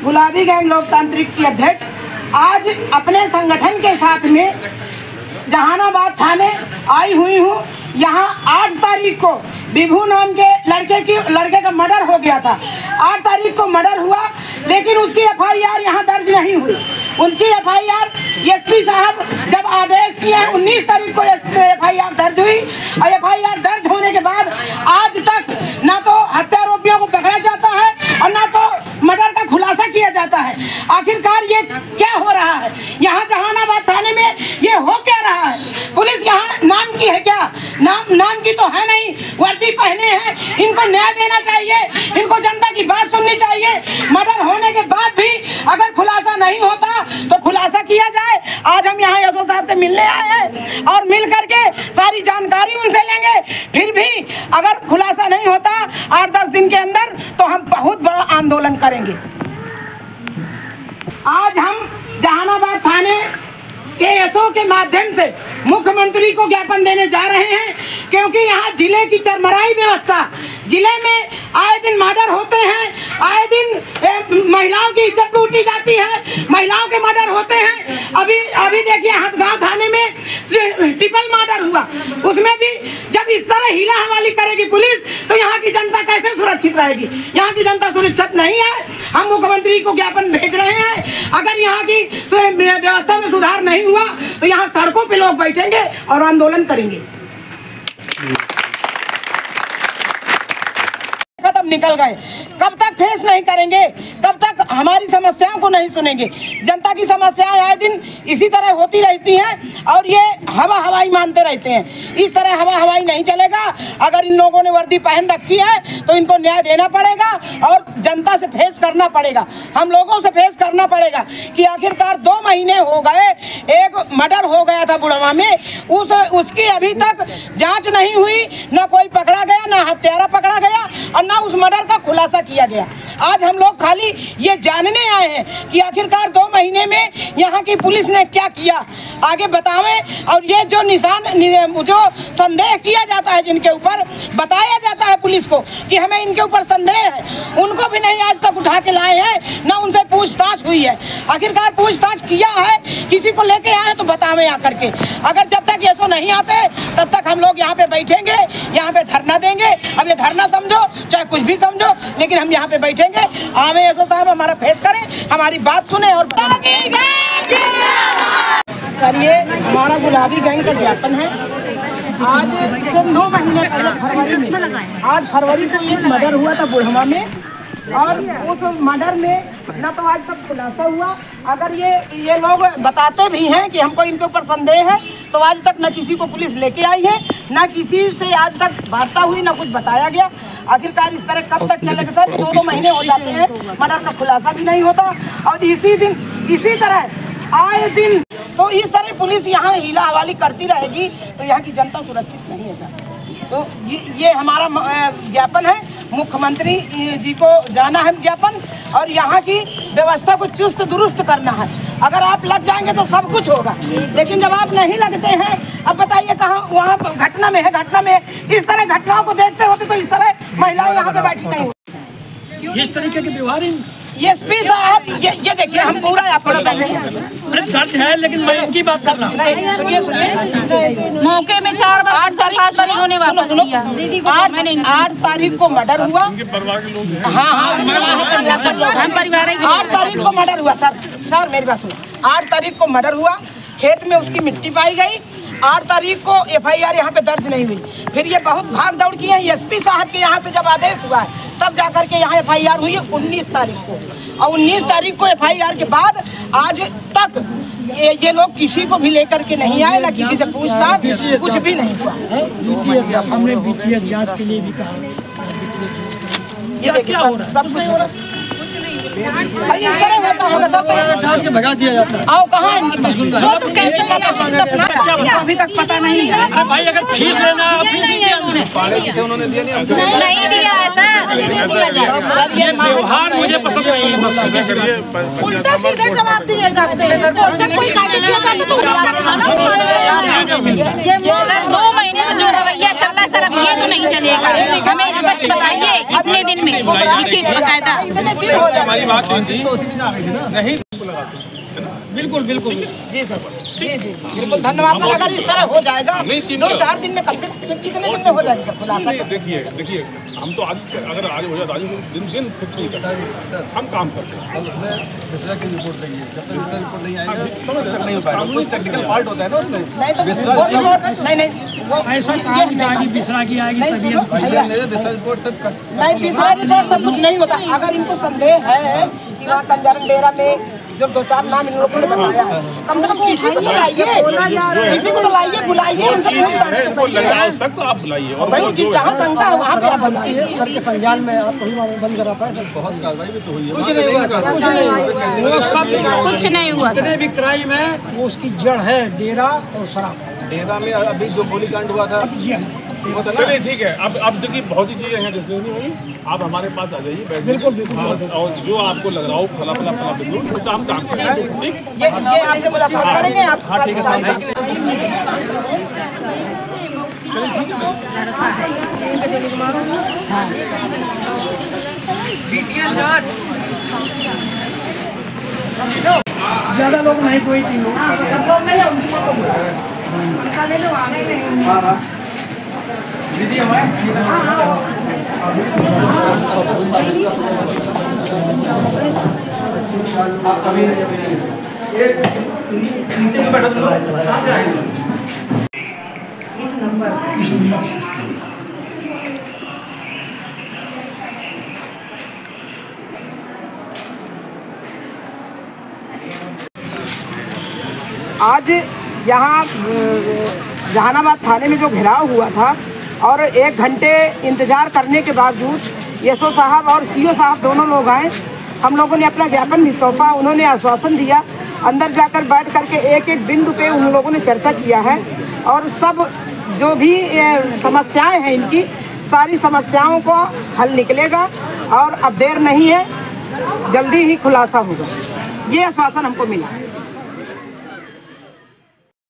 गुलाबी गैंग लोकतांत्रिक की अध्यक्ष आज अपने संगठन के साथ में जहानाबाद थाने आई हुई हूँ। यहाँ 8 तारीख को विभू नाम के लड़के का मर्डर हो गया था। 8 तारीख को मर्डर हुआ, लेकिन उसकी FIR यहाँ दर्ज नहीं हुई। उनकी FIR एसपी साहब जब आदेश किए हैं 19 तारीख को FIR दर्ज हुई और FIR दर्ज होने के बाद आज तक ना तो हत्यारोपियों को पकड़ा जाता है और ना तो मर्डर का खुलासा किया जाता है। आखिरकार ये क्या हो रहा है यहाँ जहानाबाद थाने में? ये हो क्या रहा है? पुलिस यहाँ नाम की है क्या? नाम की तो है नहीं, वर्दी पहने हैं। इनको न्याय देना चाहिए, इनको जनता की बात सुननी चाहिए। मर्डर होने के बाद भी अगर खुलासा नहीं होता तो खुलासा किया जाए। आज हम यहाँ एसओ साहब से मिलने आए हैं और मिल करके सारी जानकारी उनसे लेंगे। फिर भी अगर खुलासा नहीं होता 8-10 दिन के अंदर तो हम बहुत बड़ा आंदोलन करेंगे। आज हम जहानाबाद थाने के एसओ के माध्यम से मुख्यमंत्री को ज्ञापन देने जा रहे हैं, क्योंकि यहाँ जिले की चरमराई व्यवस्था, जिले में आए दिन मर्डर होते हैं, आए दिन महिलाओं की इज्जत लूटी जाती है, महिलाओं के मर्डर होते हैं। अभी देखिए हथगांव थाने में ट्रिपल मर्डर हुआ, उसमें भी जब इस तरह हीला हवाली करेगी पुलिस तो यहाँ की जनता कैसे सुरक्षित रहेगी? यहाँ की जनता सुरक्षित नहीं है। हम मुख्यमंत्री को ज्ञापन भेज रहे हैं। अगर यहाँ की व्यवस्था में सुधार नहीं हुआ तो यहाँ सड़कों पे लोग बैठेंगे और आंदोलन करेंगे। खत्म निकल गए, कब तक फेस नहीं करेंगे? कब तक हमारी समस्याओं को नहीं सुनेंगे? जनता की समस्याएं आए दिन इसी तरह होती रहती हैं और ये हवा हवाई मानते रहते हैं। इस तरह हवा हवाई नहीं चलेगा। अगर इन लोगों ने वर्दी पहन रखी है तो इनको न्याय देना पड़ेगा और जनता से फेस करना पड़ेगा। हम लोगों से फेस करना पड़ेगा कि आखिरकार 2 महीने हो गए, एक मर्डर हो गया था बुढ़वा में, उसकी अभी तक जांच नहीं हुई, ना कोई पकड़ा गया, ना हत्यारा पकड़ा गया और ना उस मर्डर का खुलासा किया गया। आज हम लोग खाली ये जानने आए हैं कि आखिरकार 2 महीने में यहाँ की पुलिस ने क्या किया, आगे बतावें। और ये जो जो संदेह किया जाता है, जिनके ऊपर बताया जाता है पुलिस को कि हमें इनके ऊपर संदेह है, उनको भी नहीं आज तक उठा के लाए हैं, ना उनसे पूछताछ हुई है। आखिरकार पूछताछ किया है, किसी को लेके आए तो बतावें आकर के। अगर जब तक ये सो नहीं आते तब तक हम लोग यहाँ पे बैठेंगे, यहाँ पे धरना देंगे। अब ये धरना समझो चाहे कुछ भी समझो, लेकिन हम यहाँ पे बैठेंगे। आवे एसओ साहब हमारा फेस करें, हमारी बात सुने। और सर ये हमारा गुलाबी गैंग का ज्ञापन है। आज से 9 महीने पहले फरवरी को एक मर्डर हुआ था बुढ़वा में और उस मर्डर में न तो आज तक खुलासा हुआ। अगर ये लोग बताते भी हैं कि हमको इनके ऊपर संदेह है तो आज तक न किसी को पुलिस लेके आई है, न किसी से आज तक वार्ता हुई, न कुछ बताया गया। आखिरकार इस तरह कब तक चलेगा सर? 2 महीने हो जाते हैं, मर्डर का खुलासा भी नहीं होता और इसी तरह आए दिन तो इस तरह पुलिस यहाँ हीला हवाली करती रहेगी तो यहाँ की जनता सुरक्षित नहीं है सर। तो ये हमारा ज्ञापन है, मुख्यमंत्री जी को जाना है ज्ञापन और यहाँ की व्यवस्था को चुस्त दुरुस्त करना है। अगर आप लग जाएंगे तो सब कुछ होगा, लेकिन जब आप नहीं लगते हैं, अब बताइए कहाँ वहाँ घटना में है। इस तरह घटनाओं को देखते होते तो इस तरह महिलाएं यहाँ पे बैठी नहीं होती। इस तरीके के व्यवहार एसपी साहब ये देखिए, हम पूरा आपको दर्ज है, लेकिन मैं इनकी बात कर रहा हूँ। सुनिए मौके में 4 बार 8 तारीख को मर्डर हुआ। हाँ हम परिवार 8 तारीख को मर्डर हुआ सर मेरी बात सुनो। 8 तारीख को मर्डर हुआ, खेत में उसकी मिट्टी पाई गई। 8 तारीख को FIR यहाँ पे दर्ज नहीं हुई। फिर ये बहुत भाग दौड़ की है। एसपी साहब के यहाँ से जब आदेश हुआ है तब जाकर के यहाँ FIR हुई है 19 तारीख को, और 19 तारीख को FIR के बाद आज तक ये लोग किसी को भी लेकर के नहीं आए, ना किसी से पूछताछ, कुछ भी नहीं हुआ। हमने BTS जांच के लिए भी कहा। ये देखिए सब कुछ हो रहा है। भाई इस तरह होता होगा सब डाल के भगा दिया जाता है। आओ कहाँ है वो तो कैसे अभी तक पता नहीं है। अरे भाई अगर फीस लेना उन्होंने नहीं दिया है सर। ये व्यवहार मुझे पसंद नहीं है। उल्टा सीधे जवाब दिए जाते हैं। क्वेश्चन कोई किया जाता तो 2 महीने से जो रवैया चल रहा है तरफ ये तो नहीं चलेगा, हमें स्पष्ट बताइए कितने दिन में लिखित बकायदा। हमारी बात नहीं बिल्कुल बिल्कुल जी सर, जी जी बिल्कुल धन्यवाद सर। अगर इस तरह हो जाएगा 2-4 दिन में, कम से कितने दिन में हो जाएगी सर खुलासा? देखिए हम तो आज अगर आज हो जाए, आज दिन फिक्स नहीं करते, हम काम करते हैं। उसमें विश्लेषण की रिपोर्ट नहीं है, जब तक विश्लेषण रिपोर्ट नहीं आएगी तब तक नहीं हो पाएगा। कुछ टेक्निकल पार्ट होता है ना उसमें। नहीं तो नहीं ऐसा काम आएगी बिसरा की आएगी तभी विश्लेषण रिपोर्ट सब नहीं, पिछला रिपोर्ट सब कुछ नहीं होता। अगर इनको संदेह है कि वहाँ कंजरन डेरा में जो 2-4 नाम इन लोगों ने बताया, कम से कम किसी को तो लाइए, किसी को तो लाइए, बुलाइए, हमसे पूछताछ तो करिए। सकते आप बुलाइए और भाई जहाँ शंका है वहाँ पे आप बुलाइए। सर के संज्ञान में आप कभी बंद करा पाए सर, बहुत कार्रवाई भी तो हुई है। कुछ नहीं हुआ सर, वो सब कुछ नहीं हुआ जितने भी क्राइम है वो उसकी जड़ है डेरा और शराब। डेरा में अभी जो गोलीकांड हुआ था चलिए ठीक है। अब देखिए बहुत सी चीजें हैं जिसमें नहीं हुई, आप हमारे पास आ जाइए, बिल्कुल और जो आपको लग रहा हो फला बिल्कुल तो हम काम करें। ये आपसे मुलाकात करेंगे आप। हाँ ठीक है सर। ज्यादा लोग नहीं, कोई 3 लोग। दीदी हमारे नीचे बैठो इस नंबर आज यहाँ जहानाबाद थाने में जो घेराव हुआ था और 1 घंटे इंतजार करने के बावजूद एसओ साहब और सीओ साहब दोनों लोग आए। हम लोगों ने अपना ज्ञापन भी सौंपा, उन्होंने आश्वासन दिया। अंदर जाकर बैठ करके एक बिंदु पे उन लोगों ने चर्चा किया है और सब जो भी समस्याएं हैं इनकी सारी समस्याओं को हल निकलेगा और अब देर नहीं है, जल्दी ही खुलासा होगा, ये आश्वासन हमको मिला।